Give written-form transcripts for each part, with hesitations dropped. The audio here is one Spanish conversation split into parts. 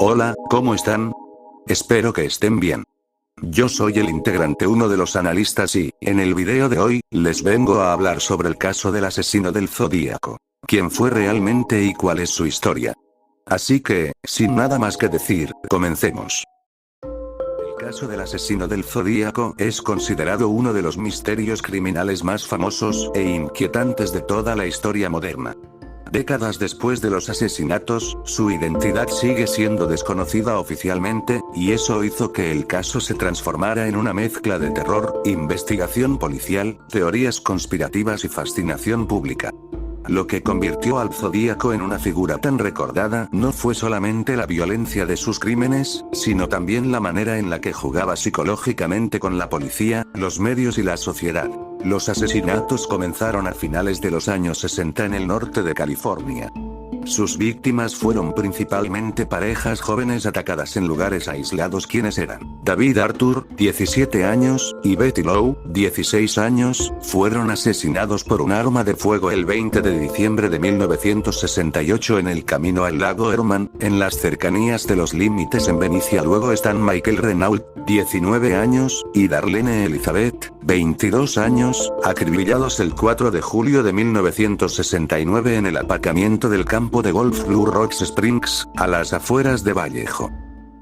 Hola, ¿cómo están? Espero que estén bien. Yo soy el integrante uno de los analistas y, en el video de hoy, les vengo a hablar sobre el caso del asesino del Zodíaco. ¿Quién fue realmente y cuál es su historia? Así que, sin nada más que decir, comencemos. El caso del asesino del Zodíaco es considerado uno de los misterios criminales más famosos e inquietantes de toda la historia moderna. Décadas después de los asesinatos, su identidad sigue siendo desconocida oficialmente, y eso hizo que el caso se transformara en una mezcla de terror, investigación policial, teorías conspirativas y fascinación pública. Lo que convirtió al Zodíaco en una figura tan recordada no fue solamente la violencia de sus crímenes, sino también la manera en la que jugaba psicológicamente con la policía, los medios y la sociedad. Los asesinatos comenzaron a finales de los años 60 en el norte de California. Sus víctimas fueron principalmente parejas jóvenes atacadas en lugares aislados quienes eran David Arthur, 17 años, y Betty Lou, 16 años, fueron asesinados por un arma de fuego el 20 de diciembre de 1968 en el camino al lago Herman, en las cercanías de los límites en Benicia. Luego están Michael Renault, 19 años, y Darlene Elizabeth, 22 años, acribillados el 4 de julio de 1969 en el aparcamiento del campo de golf Blue Rocks Springs, a las afueras de Vallejo.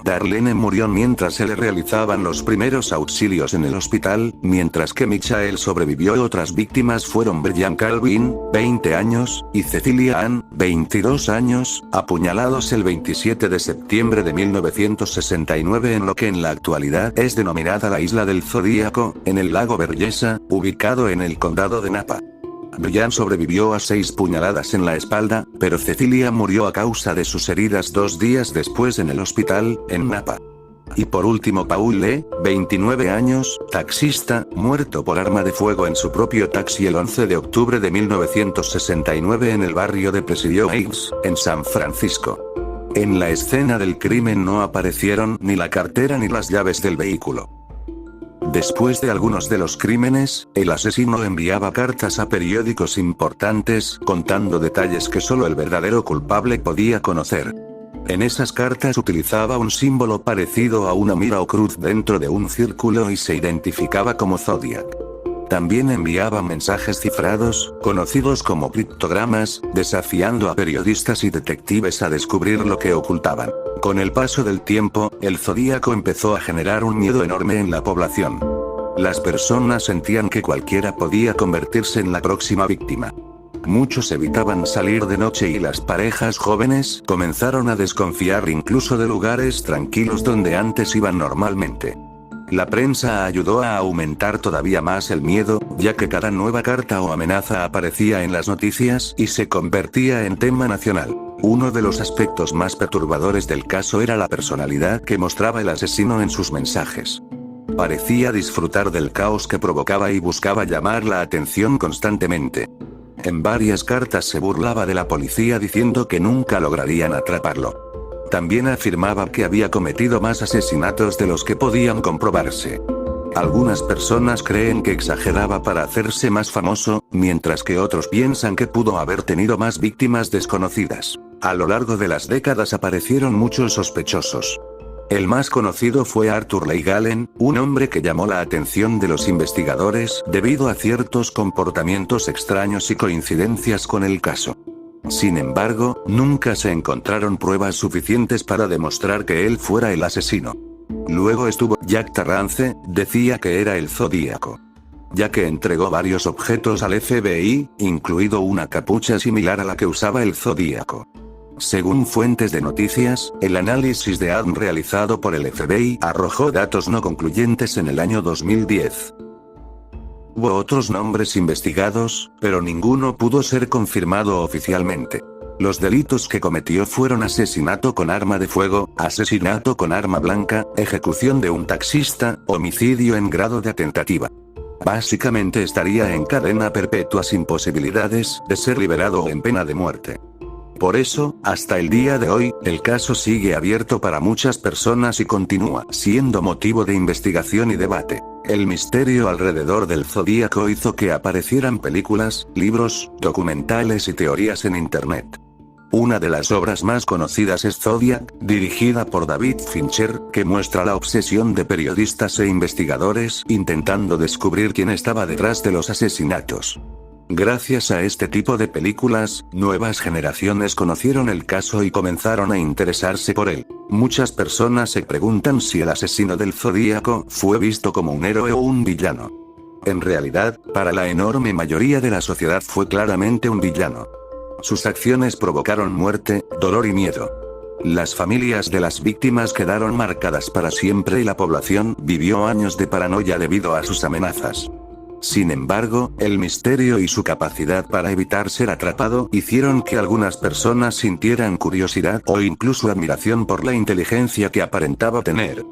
Darlene murió mientras se le realizaban los primeros auxilios en el hospital, mientras que Michael sobrevivió. Otras víctimas fueron Brian Calvin, 20 años, y Cecilia Ann, 22 años, apuñalados el 27 de septiembre de 1969 en lo que en la actualidad es denominada la Isla del Zodíaco, en el lago Berryessa, ubicado en el condado de Napa. Brian sobrevivió a 6 puñaladas en la espalda, pero Cecilia murió a causa de sus heridas 2 días después en el hospital, en Napa. Y por último Paul Lee, 29 años, taxista, muerto por arma de fuego en su propio taxi el 11 de octubre de 1969 en el barrio de Presidio Heights, en San Francisco. En la escena del crimen no aparecieron ni la cartera ni las llaves del vehículo. Después de algunos de los crímenes, el asesino enviaba cartas a periódicos importantes contando detalles que solo el verdadero culpable podía conocer. En esas cartas utilizaba un símbolo parecido a una mira o cruz dentro de un círculo y se identificaba como Zodiac. También enviaba mensajes cifrados, conocidos como criptogramas, desafiando a periodistas y detectives a descubrir lo que ocultaban. Con el paso del tiempo, el Zodíaco empezó a generar un miedo enorme en la población. Las personas sentían que cualquiera podía convertirse en la próxima víctima. Muchos evitaban salir de noche y las parejas jóvenes comenzaron a desconfiar incluso de lugares tranquilos donde antes iban normalmente. La prensa ayudó a aumentar todavía más el miedo, ya que cada nueva carta o amenaza aparecía en las noticias y se convertía en tema nacional. Uno de los aspectos más perturbadores del caso era la personalidad que mostraba el asesino en sus mensajes. Parecía disfrutar del caos que provocaba y buscaba llamar la atención constantemente. En varias cartas se burlaba de la policía diciendo que nunca lograrían atraparlo. También afirmaba que había cometido más asesinatos de los que podían comprobarse. Algunas personas creen que exageraba para hacerse más famoso, mientras que otros piensan que pudo haber tenido más víctimas desconocidas. A lo largo de las décadas aparecieron muchos sospechosos. El más conocido fue Arthur Leigh Allen, un hombre que llamó la atención de los investigadores debido a ciertos comportamientos extraños y coincidencias con el caso. Sin embargo, nunca se encontraron pruebas suficientes para demostrar que él fuera el asesino. Luego estuvo Jack Tarrance, decía que era el Zodíaco, ya que entregó varios objetos al FBI, incluido una capucha similar a la que usaba el Zodíaco. Según fuentes de noticias, el análisis de ADN realizado por el FBI arrojó datos no concluyentes en el año 2010. Hubo otros nombres investigados, pero ninguno pudo ser confirmado oficialmente. Los delitos que cometió fueron asesinato con arma de fuego, asesinato con arma blanca, ejecución de un taxista, homicidio en grado de tentativa. Básicamente estaría en cadena perpetua sin posibilidades de ser liberado o en pena de muerte. Por eso, hasta el día de hoy, el caso sigue abierto para muchas personas y continúa siendo motivo de investigación y debate. El misterio alrededor del Zodíaco hizo que aparecieran películas, libros, documentales y teorías en Internet. Una de las obras más conocidas es Zodiac, dirigida por David Fincher, que muestra la obsesión de periodistas e investigadores intentando descubrir quién estaba detrás de los asesinatos. Gracias a este tipo de películas, nuevas generaciones conocieron el caso y comenzaron a interesarse por él. Muchas personas se preguntan si el asesino del Zodíaco fue visto como un héroe o un villano. En realidad, para la enorme mayoría de la sociedad fue claramente un villano. Sus acciones provocaron muerte, dolor y miedo. Las familias de las víctimas quedaron marcadas para siempre y la población vivió años de paranoia debido a sus amenazas. Sin embargo, el misterio y su capacidad para evitar ser atrapado hicieron que algunas personas sintieran curiosidad o incluso admiración por la inteligencia que aparentaba tener.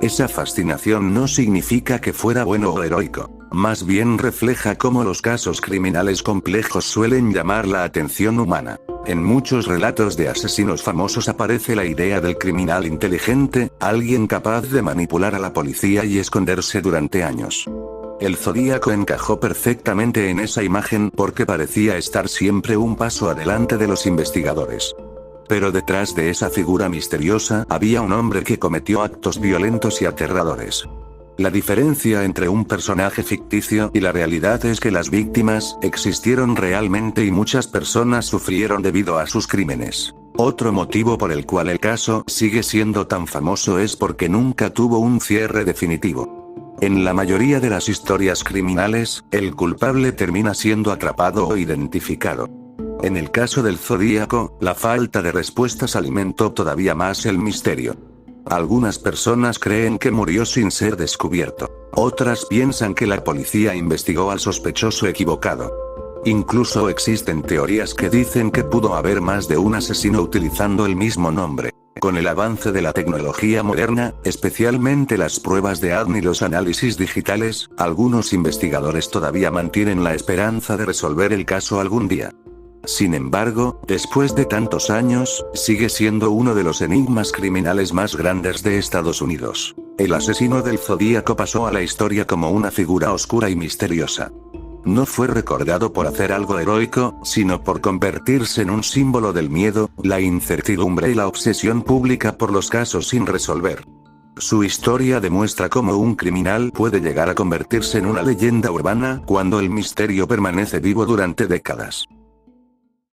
Esa fascinación no significa que fuera bueno o heroico, más bien refleja cómo los casos criminales complejos suelen llamar la atención humana. En muchos relatos de asesinos famosos aparece la idea del criminal inteligente, alguien capaz de manipular a la policía y esconderse durante años. El Zodíaco encajó perfectamente en esa imagen porque parecía estar siempre un paso adelante de los investigadores. Pero detrás de esa figura misteriosa había un hombre que cometió actos violentos y aterradores. La diferencia entre un personaje ficticio y la realidad es que las víctimas existieron realmente y muchas personas sufrieron debido a sus crímenes. Otro motivo por el cual el caso sigue siendo tan famoso es porque nunca tuvo un cierre definitivo. En la mayoría de las historias criminales, el culpable termina siendo atrapado o identificado. En el caso del Zodíaco, la falta de respuestas alimentó todavía más el misterio. Algunas personas creen que murió sin ser descubierto. Otras piensan que la policía investigó al sospechoso equivocado. Incluso existen teorías que dicen que pudo haber más de un asesino utilizando el mismo nombre. Con el avance de la tecnología moderna, especialmente las pruebas de ADN y los análisis digitales, algunos investigadores todavía mantienen la esperanza de resolver el caso algún día. Sin embargo, después de tantos años, sigue siendo uno de los enigmas criminales más grandes de Estados Unidos. El asesino del Zodíaco pasó a la historia como una figura oscura y misteriosa. No fue recordado por hacer algo heroico, sino por convertirse en un símbolo del miedo, la incertidumbre y la obsesión pública por los casos sin resolver. Su historia demuestra cómo un criminal puede llegar a convertirse en una leyenda urbana cuando el misterio permanece vivo durante décadas.